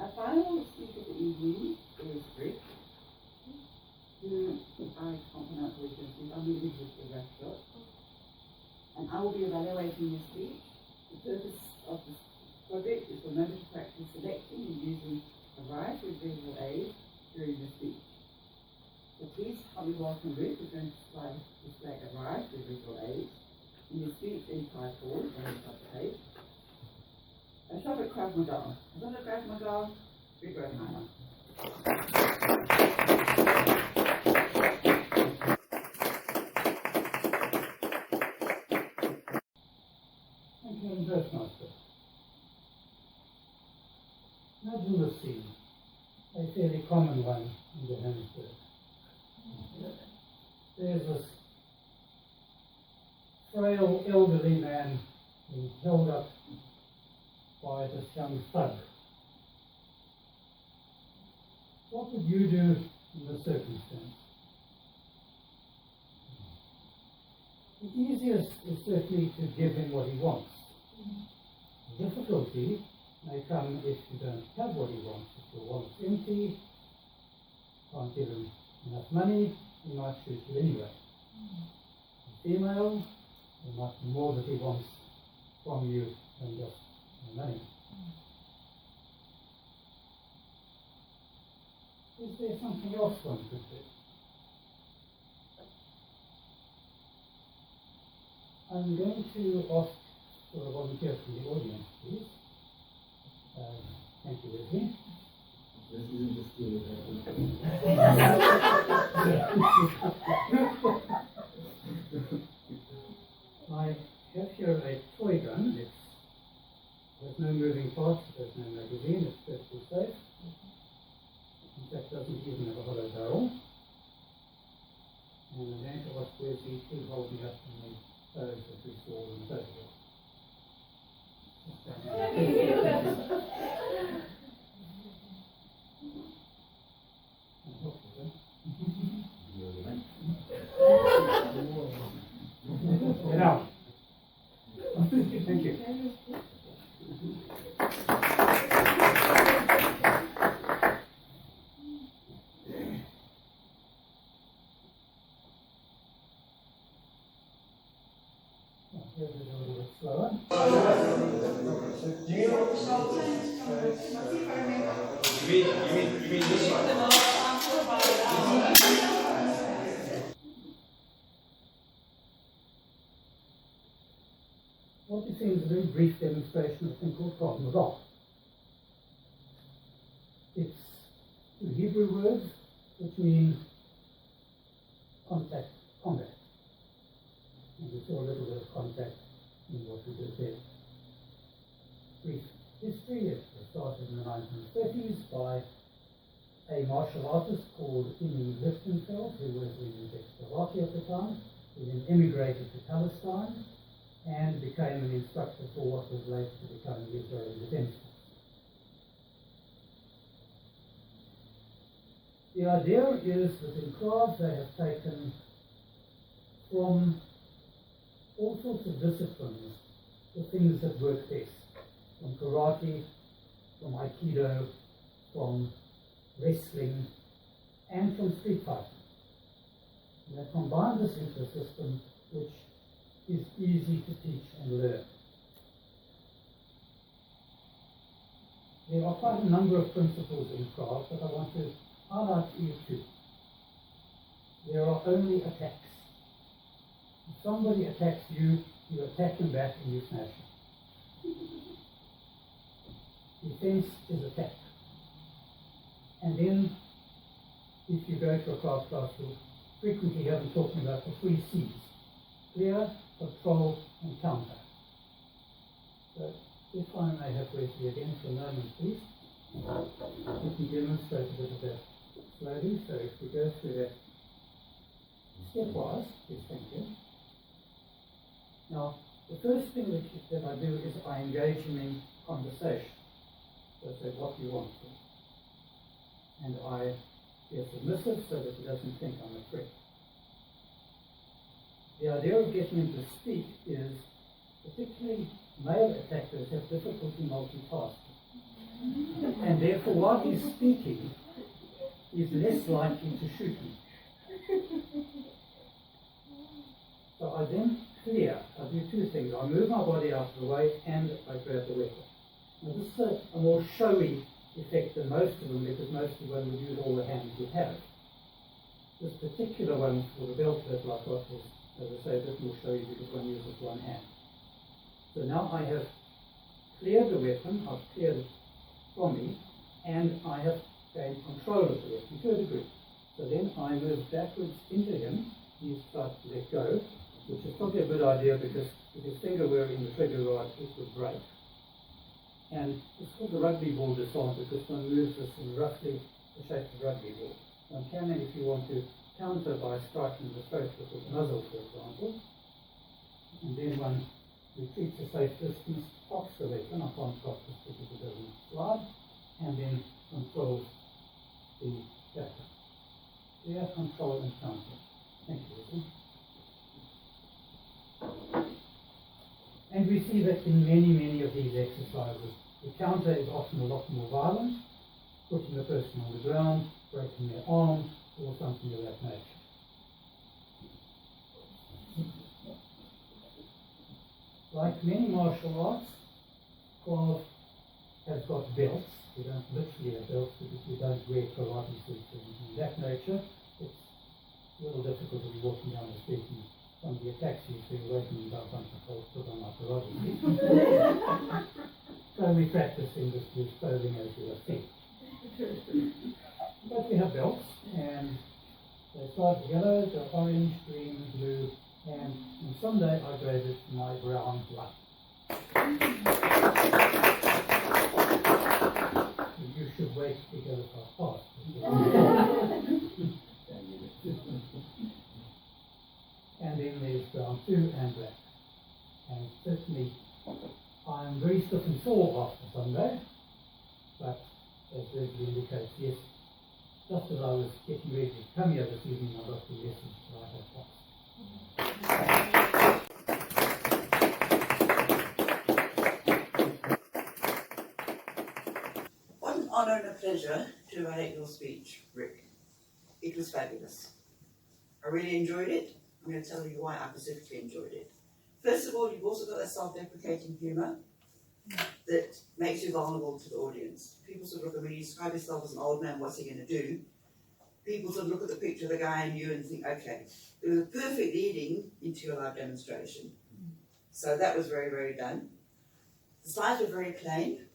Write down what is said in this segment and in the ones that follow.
Our final speaker for the evening is Rick, who I can't pronounce what he's going to I'm going to give you a restaurant. And I will be evaluating your speech. The purpose of this project is for members to practice selecting and using a variety of visual aids during the speech. So please help me welcome Rick, who's going to display a variety of visual aids in your speech entitled, on the top page, a shot at Krav Maga. A shot at Krav Maga, Rick Raubenheimer. Thank you, Toastmasters. Imagine the scene, a fairly common one in Johannesburg. There's this frail elderly man being held up by this young thug. What would you do in this circumstance? The easiest is certainly to give him what he wants. The difficulty may come if you don't have what he wants. If your wallet's empty, can't give him enough money, he might shoot you anyway. A female, there might be more that he wants from you than just the money. Is there something else one could do? I'm going to ask for a volunteer from the audience, please. Thank you, Lizzie. This isn't the school. I have here a toy gun. There's no moving parts, there's no magazine, it's perfectly safe. In fact, doesn't even have a hollow barrel. And I'm going to ask Wesley to hold me up in the pose that we saw in the photograph. Get out. Thank you. Here's a little bit slower. You mean this one? What you see is a very brief demonstration of a thing called Krav Maga. It's two Hebrew words which mean contact, combat. And we saw a little bit of contact in what we did there. Brief history, it was started in the 1930s by a martial artist called Imi Lichtenfeld, who was in Czechoslovakia at the time, who then immigrated to Palestine and became an instructor for what was later to become the Israeli Defense Force. The idea is that in Krav they have taken from all sorts of disciplines the things that work best, from karate, from aikido, from wrestling, and from street fighting. And they combine this into a system which is easy to teach and learn. There are quite a number of principles in Krav, but I want to highlight you two. There are only attacks. If somebody attacks you, you attack them back and you smash them. Defense is attack. And then, if you go to a Krav class, you'll frequently hear them talking about the 3 C's. Clear, control, and counter. So, if I may have Wesley again for a moment, please. We can demonstrate a bit of that slowly. So if we go through that stepwise, please, thank you. Now, the first thing that I do is I engage him in conversation. So I say, what do you want? And I be submissive so that he doesn't think I'm a threat. The idea of getting him to speak is, particularly male attackers have difficulty multitasking. And therefore, while he's speaking, he's less likely to shoot me. So I then clear. I do two things. I move my body out of the way and I grab the weapon. Now this is a more showy effect than most of them, because mostly one would use all the hands you have. This particular one for the belt buckle I've got is, as I say, a bit more showy because one uses one hand. So now I have cleared the weapon, I've cleared it from me, and I have gained control of the weapon to a degree. So then I move backwards into him. He's starting to let go, which is probably a good idea because if his finger were in the trigger rod, it would break. And it's called the rugby ball disarm because one moves this in roughly the shape of a rugby ball. One can, if you want to, counter by striking the throat with the muzzle, for example. And then one retreats a safe distance, cocks the weapon, I can't cock this because it doesn't slide, and then controls the jacket. Clear, control, and counter. Thank you, Lisa. And we see that in many of these exercises. The counter is often a lot more violent, putting the person on the ground, breaking their arm, or something of that nature. Like many martial arts, Krav has got belts. We don't literally have belts because we don't wear karate suits or anything of that nature. It's a little difficult to be walking down the street and somebody attacks you, so you're waiting about a bunch of holes put on my karate suit. So we practice in this loose clothing as you will see. But we have belts, and they start yellow, go orange, green, blue, and someday I gave it my brown light. You should wait to go past. And then there's brown 2 and black. And certainly I'm very stiff and sore after Sunday, but as Leslie indicates, yes, just as I was getting ready to come here this evening, I got the message that I had passed. What an honour and a pleasure to write your speech, Rick. It was fabulous. I really enjoyed it. I'm going to tell you why I specifically enjoyed it. First of all, you've also got that self-deprecating humour that makes you vulnerable to the audience. People sort of look at when you describe yourself as an old man, what's he going to do? People sort of look at the picture of the guy and you and think, okay, it was a perfect leading into your live demonstration. So that was very, very done. The slides were very plain,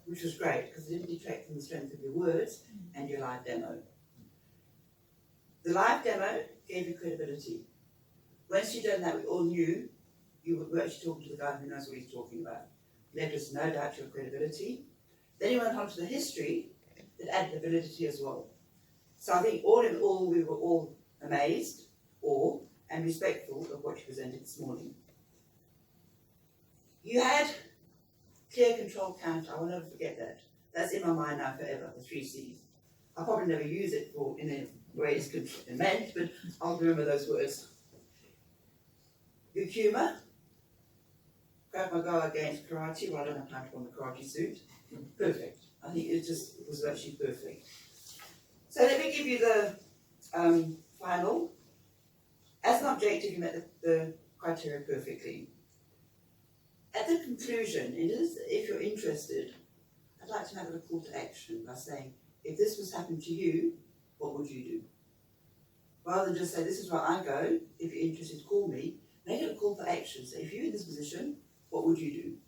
which was great because it didn't detract from the strength of your words and your live demo. The live demo gave you credibility. Once you'd done that, we all knew you were actually talking to the guy who knows what he's talking about. Left us no doubt your credibility. Then you went on to the history that added ability as well. So I think all in all, we were all amazed, awed, and respectful of what you presented this morning. You had clear control counter. I will never forget that. That's in my mind now forever, the 3 C's. I'll probably never use it in a way it's meant, but I'll remember those words. Your humour, Krav Maga against karate. Well, I don't have time to put on the karate suit. Perfect. I think it was actually perfect. So let me give you the final. As an objective, you met the criteria perfectly. At the conclusion, if you're interested, I'd like to have a call to action by saying, if this was happening to you, what would you do? Rather than just say, this is where I go, if you're interested, call me. Make it a call for action. So if you're in this position, what would you do?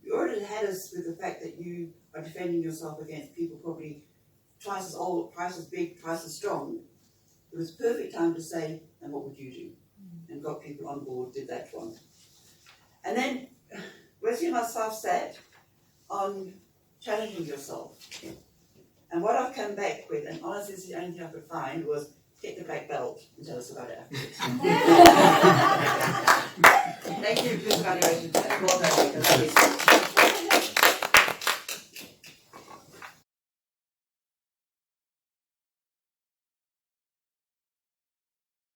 You already had us with the fact that you are defending yourself against people probably twice as old, twice as big, twice as strong. It was a perfect time to say, and what would you do? And got people on board, did that one. And then, Wesley and myself sat on challenging yourself. And what I've come back with, and honestly this is the only thing I could find, was get the black belt and tell us about it afterwards.